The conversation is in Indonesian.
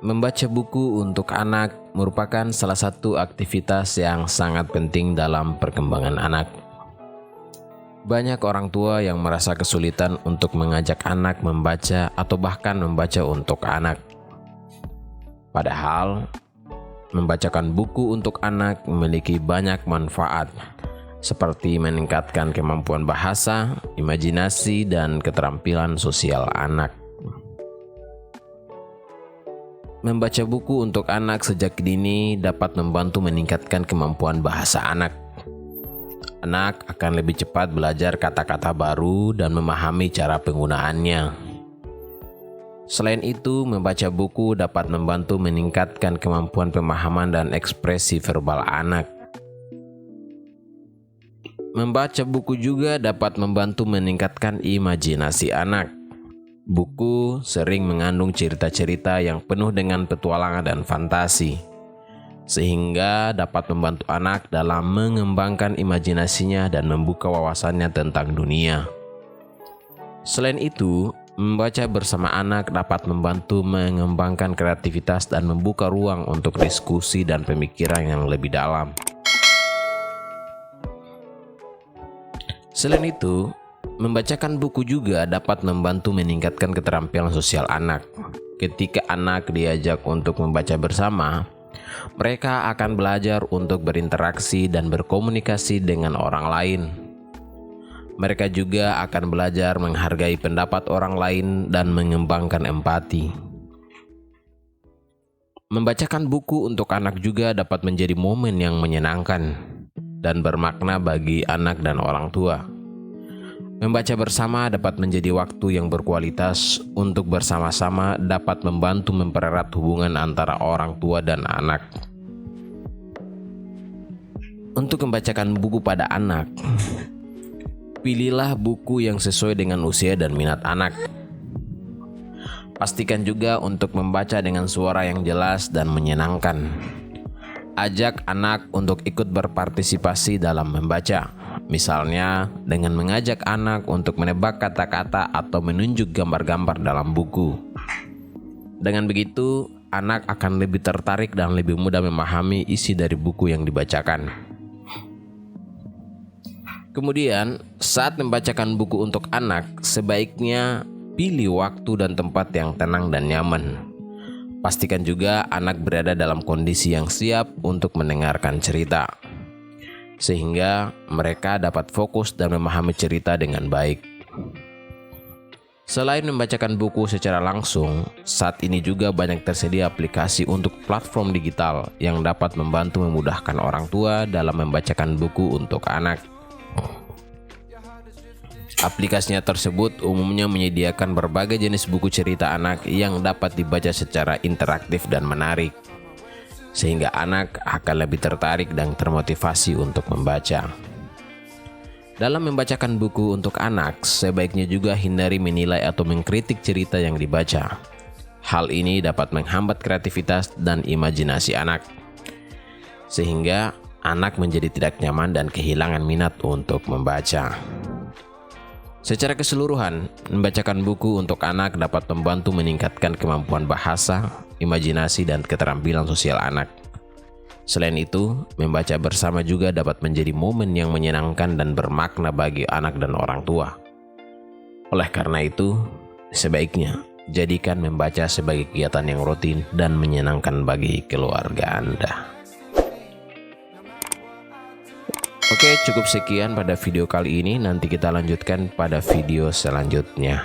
Membaca buku untuk anak merupakan salah satu aktivitas yang sangat penting dalam perkembangan anak. Banyak orang tua yang merasa kesulitan untuk mengajak anak membaca atau bahkan membaca untuk anak. Padahal, membacakan buku untuk anak memiliki banyak manfaat, seperti meningkatkan kemampuan bahasa, imajinasi, dan keterampilan sosial anak. Membaca buku untuk anak sejak dini dapat membantu meningkatkan kemampuan bahasa anak. Anak akan lebih cepat belajar kata-kata baru dan memahami cara penggunaannya. Selain itu, membaca buku dapat membantu meningkatkan kemampuan pemahaman dan ekspresi verbal anak. Membaca buku juga dapat membantu meningkatkan imajinasi anak. Buku sering mengandung cerita-cerita yang penuh dengan petualangan dan fantasi, sehingga dapat membantu anak dalam mengembangkan imajinasinya dan membuka wawasannya tentang dunia. Selain itu, membaca bersama anak dapat membantu mengembangkan kreativitas dan membuka ruang untuk diskusi dan pemikiran yang lebih dalam. Selain itu, membacakan buku juga dapat membantu meningkatkan keterampilan sosial anak. Ketika anak diajak untuk membaca bersama, mereka akan belajar untuk berinteraksi dan berkomunikasi dengan orang lain. Mereka juga akan belajar menghargai pendapat orang lain dan mengembangkan empati. Membacakan buku untuk anak juga dapat menjadi momen yang menyenangkan dan bermakna bagi anak dan orang tua. Membaca bersama dapat menjadi waktu yang berkualitas untuk bersama-sama dapat membantu mempererat hubungan antara orang tua dan anak. Untuk membacakan buku pada anak, pilihlah buku yang sesuai dengan usia dan minat anak. Pastikan juga untuk membaca dengan suara yang jelas dan menyenangkan. Ajak anak untuk ikut berpartisipasi dalam membaca. Misalnya dengan mengajak anak untuk menebak kata-kata atau menunjuk gambar-gambar dalam buku. Dengan begitu, anak akan lebih tertarik dan lebih mudah memahami isi dari buku yang dibacakan. Kemudian, saat membacakan buku untuk anak, sebaiknya pilih waktu dan tempat yang tenang dan nyaman. Pastikan juga anak berada dalam kondisi yang siap untuk mendengarkan cerita, sehingga mereka dapat fokus dan memahami cerita dengan baik. Selain membacakan buku secara langsung, saat ini juga banyak tersedia aplikasi untuk platform digital yang dapat membantu memudahkan orang tua dalam membacakan buku untuk anak. Aplikasinya tersebut umumnya menyediakan berbagai jenis buku cerita anak yang dapat dibaca secara interaktif dan menarik, sehingga anak akan lebih tertarik dan termotivasi untuk membaca. Dalam membacakan buku untuk anak, sebaiknya juga hindari menilai atau mengkritik cerita yang dibaca. Hal ini dapat menghambat kreativitas dan imajinasi anak, sehingga anak menjadi tidak nyaman dan kehilangan minat untuk membaca. Secara keseluruhan, membacakan buku untuk anak dapat membantu meningkatkan kemampuan bahasa, imajinasi, dan keterampilan sosial anak. Selain itu, membaca bersama juga dapat menjadi momen yang menyenangkan dan bermakna bagi anak dan orang tua. Oleh karena itu, sebaiknya jadikan membaca sebagai kegiatan yang rutin dan menyenangkan bagi keluarga Anda. Oke, cukup sekian pada video kali ini. Nanti kita lanjutkan pada video selanjutnya.